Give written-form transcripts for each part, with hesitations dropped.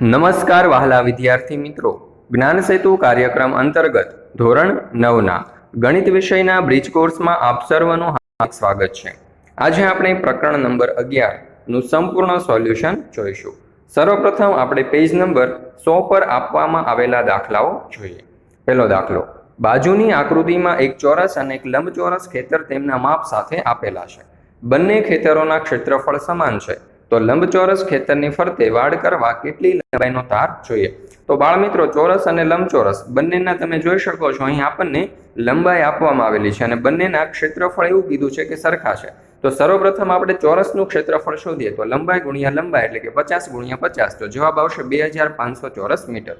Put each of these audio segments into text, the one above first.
નમસ્કાર વહાલા વિદ્યાર્થી મિત્રો, જ્ઞાન સેતુ કાર્યક્રમ અંતર્ગત ધોરણ 9ના ગણિત વિષયના બ્રિજ કોર્સમાં આપ સર્વનું હાર્દિક સ્વાગત છે। આજે આપણે પ્રકરણ નંબર 11 નું સંપૂર્ણ સોલ્યુશન જોઈશું। સર્વપ્રથમ આપણે પેજ નંબર 100 પર આપવામાં આવેલા દાખલાઓ જોઈએ। પહેલો દાખલો, બાજુની આકૃતિમાં એક ચોરસ અને એક લંબચોરસ ખેતર તેમના માપ સાથે આપેલા છે। બંને ખેતરોના ક્ષેત્રફળ સમાન છે, તો લંબચોરસ ખેતરની ફરતે વાડ કરવા કેટલી લંબાઈનો તાર જોઈએ? તો બાળ મિત્રો, ચોરસ અને લંબચોરસ બંનેના તમે જોઈ શકો છો અહીં આપણને લંબાઈ આપવામાં આવેલી છે અને બંનેના ક્ષેત્રફળ એવું કીધું છે કે સરખા છે। તો સર્વપ્રથમ આપણે ચોરસનું ક્ષેત્રફળ શોધીએ તો લંબાઈ ગુણ્યા લંબાઈ એટલે કે 50 ગુણ્યા 50, તો જવાબ આવશે 2500 ચોરસ મીટર।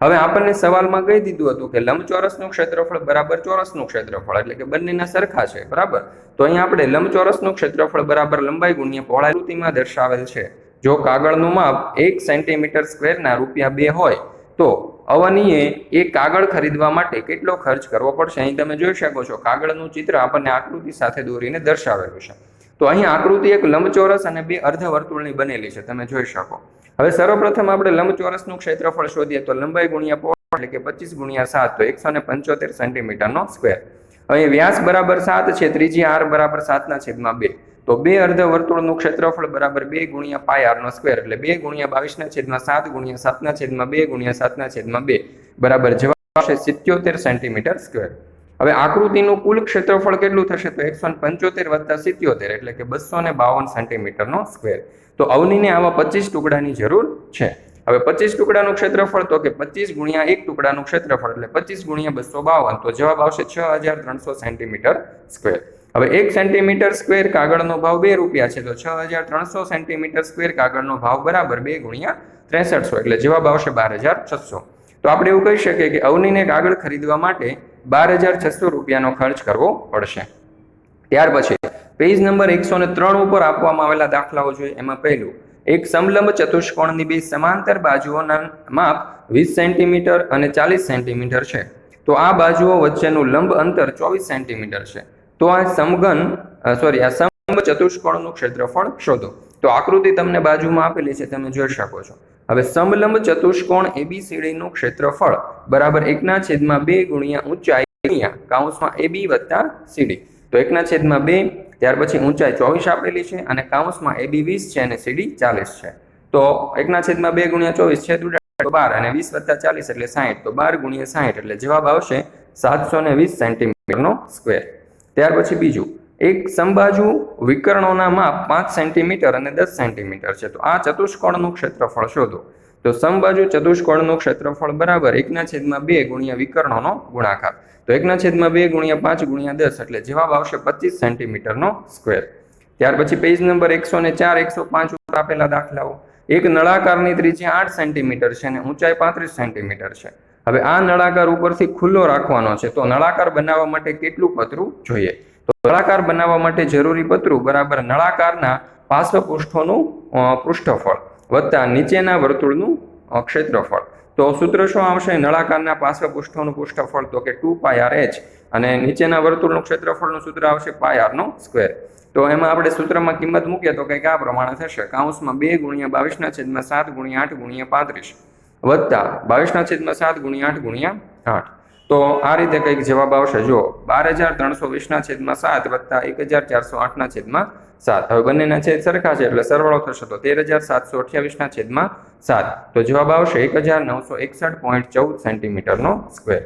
હવે આપણને સવાલમાં કહી દીધું હતું કે લંબચોરસનું ક્ષેત્રફળ બરાબર ચોરસનું ક્ષેત્રફળ એટલે કે બંનેના સરખા છે, બરાબર। તો અહીં આપણે લંબચોરસનું ક્ષેત્રફળ બરાબર લંબાઈ ગુણ્યા પહોળાઈ આકૃતિમાં દર્શાવેલ છે। જો કાગળનું માપ 1 સેન્ટીમીટર સ્ક્વેરના ₹2 હોય તો અવનીએ એક કાગળ ખરીદવા માટે કેટલો ખર્ચ કરવો પડશે? અહીં તમે જોઈ શકો છો કાગળનું ચિત્ર આપણને આકૃતિ સાથે દોરીને દર્શાવેલું છે। તો અહીં આકૃતિ એક લંબચોરસ અને બે અર્ધવર્તુળની બનેલી છે, તમે જોઈ શકો। હવે સર્વપ્રથમ આપણે લંબચોરસનું ક્ષેત્રફળ શોધીએ તો લંબાઈ ગુણ્યા પહોળાઈ એટલે કે 25 ગુણ્યા 7 તો 175 સેન્ટીમીટરનો સ્ક્વેર। અહીં વ્યાસ બરાબર 7 છે, ત્રિજ્યા r બરાબર 7/2, તો બે અર્ધવર્તુળનું ક્ષેત્રફળ બરાબર 2 ગુણ્યા પાય r નો સ્ક્વેર એટલે 2 ગુણ્યા 22/7 ગુણ્યા 7/2 ગુણ્યા 7/2 બરાબર જવાબ આવશે 77 સેન્ટીમીટર સ્ક્વેર। હવે આકૃતિનું કુલ ક્ષેત્રફળ કેટલું થશે? તો 175 વત્તા 77 એટલે કે 252 સેન્ટીમીટરનો સ્ક્વેર। તો અવનીને આવા 25 ટુકડાની જરૂર છે। હવે 25 ટુકડાનું ક્ષેત્રફળ તો કે 25 ગુણ્યા 1 ટુકડાનું ક્ષેત્રફળ એટલે 25 ગુણ્યા 252, તો જવાબ આવશે 6300 સેન્ટીમીટર સ્ક્વેર। હવે 1 સેન્ટીમીટર સ્ક્વેર કાગળનો ભાવ ₹2 છે, તો 6300 સેન્ટીમીટર સ્ક્વેર કાગળનો ભાવ બરાબર 2 ગુણ્યા 6300 એટલે જવાબ આવશે 12600। તો આપણે એવું કહી શકીએ કે અવનીને કાગળ ખરીદવા માટે 12600 રૂપિયાનો ખર્ચ કરવો પડશે। ત્યાર પછી પેજ નંબર 103 ઉપર આપવામાં આવેલા દાખલાઓ જોઈએ। એમાં પહેલું, એક સમલંબ ચતુષ્કોણની બે સમાંતર બાજુઓના માપ 20 સેન્ટીમીટર અને 40 સેન્ટીમીટર છે, તો આ બાજુઓ વચ્ચેનું લંબ અંતર 24 સેન્ટીમીટર છે। તો આ સમલંબ ચતુષ્કોણનું ક્ષેત્રફળ શોધો। તો આકૃતિ તમને બાજુમાં આપેલી છે, તમે જોઈ શકો છો। હવે સમલંબ ચતુષ્કોણ ABCD નું ક્ષેત્રફળ બરાબર 1/2 ગુણ્યા ઊંચાઈ ગુણ્યા કૌંસમાં AB વત્તા CD, તો 1/2, ત્યાર પછી ઊંચાઈ 24 આપેલી છે અને કૌંસમાં AB 20 છે અને CD 40 છે, તો 1/2 ગુણ્યા 24 છે 12 અને 20 વત્તા 40 એટલે 60, તો 12 ગુણ્યા 60 એટલે જવાબ આવશે 720 સેન્ટીમીટરનો સ્ક્વેર। ત્યાર પછી બીજું, એક સમબાજુ વિકર્ણોના માપ 5 સેન્ટીમીટર અને 10 સેન્ટીમીટર છે, તો આ ચતુષ્કોણનું ક્ષેત્રફળ શોધો। તો સમબાજુ ચતુષ્કોણનું ક્ષેત્રફળ બરાબર 1/2 ગુણ્યા વિકર્ણોનો ગુણાકાર, તો 1/2 ગુણ્યા 5 ગુણ્યા 10 એટલે જવાબ આવશે 25 સેન્ટીમીટરનો સ્ક્વેર। ત્યાર પછી પેજ નંબર 104, 105 ઉપર આપેલા દાખલાઓ, એક નળાકારની ત્રિજ્યા 8 સેન્ટીમીટર છે અને ઊંચાઈ 35 સેન્ટીમીટર છે। હવે આ નળાકાર ઉપરથી ખુલ્લો રાખવાનો છે, તો નળાકાર બનાવવા માટે કેટલું પતરું જોઈએ? તો નળાકાર બનાવવા માટે જરૂરી પતરું બરાબર નળાકારના પાર્શ્વપૃષ્ઠોનું પૃષ્ઠફળ વત્તા નીચેના વર્તુળનું ક્ષેત્રફળ। તો સૂત્ર શું આવશે? નળાકારના પાર્શ્વપૃષ્ઠોનું પૃષ્ઠફળ તો કે 2πrh અને નીચેના વર્તુળનું ક્ષેત્રફળનું સૂત્ર આવશે πr નો સ્ક્વેર। તો એમાં આપણે સૂત્રમાં કિંમત મૂકીએ તો કંઈક આ પ્રમાણે થશે, કૌંસમાં 2 ગુણ્યા 22/7 ગુણ્યા 8 ગુણ્યા 35 વત્તા 22/7 ગુણ્યા 8 ગુણ્યા 8, તો આ રીતે કંઈક જવાબ આવશે। જો 12320/7 વત્તા 1408/7, હવે બંનેના છેદ સરખા છે એટલે સરવાળો થશે તો 13728/7, તો જવાબ આવશે 1961.14 સેન્ટીમીટરનો સ્ક્વેર।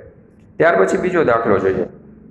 ત્યાર પછી બીજો દાખલો જોઈએ।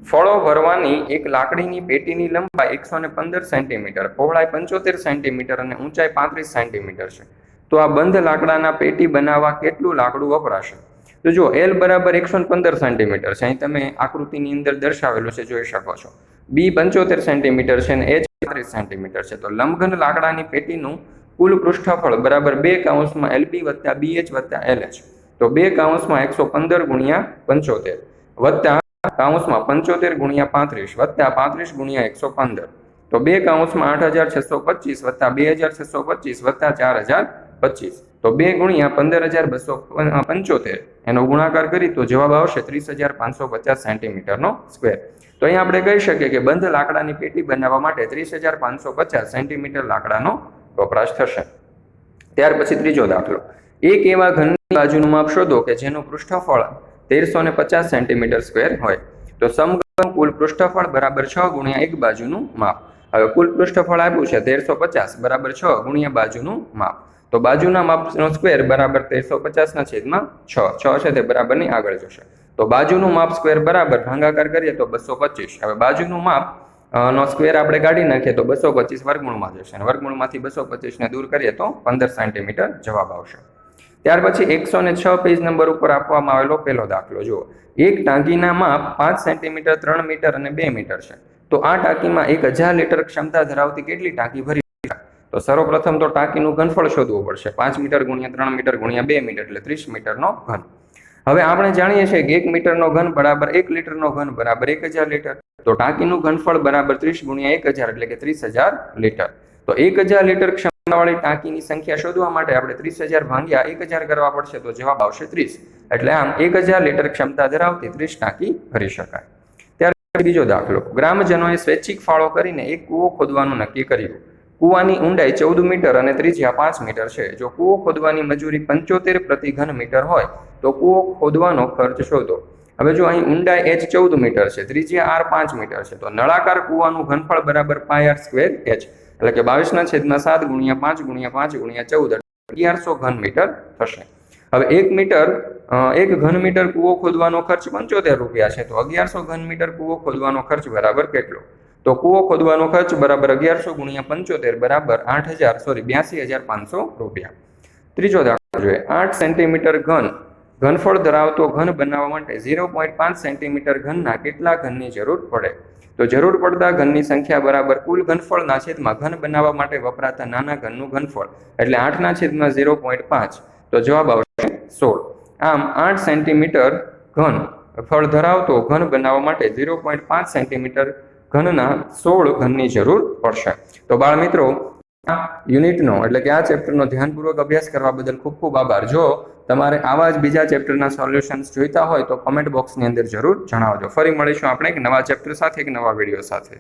ફળો ભરવાની એક લાકડીની પેટીની લંબાઈ 115 સેન્ટીમીટર, પહોળાઈ 75 સેન્ટીમીટર અને ઊંચાઈ 35 સેન્ટીમીટર છે, તો આ બંધ લાકડાના પેટી બનાવવા કેટલું લાકડું વપરાશે? તો જો L બરાબર 115 સેન્ટીમીટર છે, અહીં તમે આકૃતિની અંદર દર્શાવેલું છે, જોઈ શકો છો। B 75 સેન્ટીમીટર છે અને H 35 સેન્ટીમીટર છે, તો લંબઘન લાકડાની પેટીનું કુલ પૃષ્ઠફળ બરાબર 2 કૌંસમાં LB વત્તા BH વત્તા LH, તો 2 કૌંસમાં 115 ગુણ્યા 75 વત્તા કૌંસમાં 75 ગુણ્યા 35 વત્તા 35 ગુણ્યા 115, તો 2 કૌંસમાં 8625 વત્તા 2625 વત્તા 4025, તો 2 ગુણ્યા 15275 એનો ગુણાકાર કરી તો જવાબ આવશે 30550 સેન્ટીમીટરનો સ્ક્વેર। તો અહીં આપણે કહી શકીએ કે બંધ લાકડાની પેટી બનાવવા માટે 30550 સેન્ટીમીટર લાકડાનો વપરાશ થશે। ત્યાર પછી ત્રીજો દાખલો, એક એવા ઘનની બાજુનું માપ શોધો કે જેનું પૃષ્ઠફળ 1350 સેન્ટીમીટર સ્ક્વેર હોય. તો સમઘનનું કુલ પૃષ્ઠફળ બરાબર 6 ગુણ્યા એક બાજુનું માપ. હવે કુલ પૃષ્ઠફળ આપ્યું છે 1350 બરાબર 6 ગુણ્યા બાજુનું માપ. તો બાજુના માપનો સ્ક્વેર બરાબર 1350 ના છેદમાં 6 છે તે બરાબરની આગળ જશે. તો બાજુનું માપ સ્ક્વેર બરાબર ભાગાકાર કરીએ તો 225. હવે બાજુનું માપ નો સ્ક્વેર આપણે કાઢી નાખીએ તો 225 વર્ગમૂળમાં જશે અને વર્ગમૂળમાંથી 225 ને દૂર કરીએ તો 15 સેન્ટીમીટર જવાબ આવશે. ત્યાર પછી 106 પેજ નંબર ઉપર આપવામાં આવેલો પહેલો દાખલો જુઓ. એક ટાંકીના માપ 5 સેન્ટીમીટર, 3 મીટર અને 2 મીટર છે. તો આ ટાંકીમાં 1000 લીટર ક્ષમતા ધરાવતી કેટલી ટાંકી ભરી શકાય? તો સર્વપ્રથમ તો ટાંકીનું ઘનફળ શોધવું પડશે. 5 મીટર ગુણ્યા 3 મીટર ગુણ્યા 2 મીટર એટલે 30 મીટરનો ઘન. હવે આપણે જાણીએ છીએ કે 1 મીટરનો ઘન બરાબર 1 લીટરનો ઘન બરાબર 1000 લીટર. તો ટાંકીનું ઘનફળ બરાબર 30 ગુણ્યા 1000 એટલે કે 30000 લીટર. તો 1000 લીટર ક્ષમતાવાળી ટાંકીની સંખ્યા શોધવા માટે આપણે 30000 ભાગ્યા 1000 કરવા પડશે તો જવાબ આવશે 30. એટલે આમ 1000 લીટર ક્ષમતા ધરાવતી 30 ટાંકી ભરી શકાય. ત્યાર બીજો દાખલો. ગ્રામજનોએ સ્વૈચ્છિક ફાળો કરીને એક કૂવો ખોદવાનું નક્કી કર્યું. કૂવાની ઊંડાઈ 14 મીટર અને ત્રિજ્યા 5 મીટર છે. જો કૂવો ખોદવાની મજૂરી 75 પ્રતિ ઘન મીટર હોય તો કૂવો ખોદવાનો ખર્ચ શોધો. હવે જો અહીં ઊંડાઈ h 14 મીટર છે, ત્રિજ્યા r 5 મીટર છે, તો નળાકાર કૂવાનું ઘનફળ બરાબર πr સ્ક્વેર h એટલે કે 22/7 ગુણ્યા 5 ગુણ્યા 5 ગુણ્યા 14 1100 ઘન મીટર થશે. હવે 1 મીટર 1 ઘન મીટર કૂવો ખોદવાનો ખર્ચ 75 રૂપિયા છે. તો 1100 ઘન મીટર કૂવો ખોદવાનો ખર્ચ બરાબર કેટલો? તો કૂવો ખોદવાનો ખર્ચ બરાબર 1100 ગુણ્યા 75 બરાબર 82,500 રૂપિયા. ત્રીજો દાખલો જોઈએ. 8 સેન્ટીમીટર ઘનફળ ધરાવતો ઘન બનાવવા માટે 0.5 સેન્ટીમીટર ઘનના કેટલા ઘનની જરૂર પડે? તો જરૂર પડતા ઘનની સંખ્યા બરાબર કુલ ઘનફળના છેદમાં ઘન બનાવવા માટે વપરાતા નાના ઘનનું ઘનફળ એટલે 8 ના છેદમાં 0.5. તો જવાબ આવશે 16. આમ 8 સેન્ટીમીટર ઘનફળ ધરાવતો ઘન બનાવવા માટે 0.5 સેન્ટીમીટર ઘનના 16 ઘનની જરૂર પડશે. તો બાળ મિત્રો, આ યુનિટનો એટલે કે આ ચેપ્ટરનો ધ્યાનપૂર્વક અભ્યાસ કરવા બદલ ખૂબ ખૂબ આભાર. જો તમારે આવા જ બીજા ચેપ્ટરના સોલ્યુશન્સ જોઈતા હોય તો કમેન્ટ બોક્સની અંદર જરૂર જણાવજો. ફરી મળીશું આપણે એક નવા ચેપ્ટર સાથે, એક નવા વિડીયો સાથે.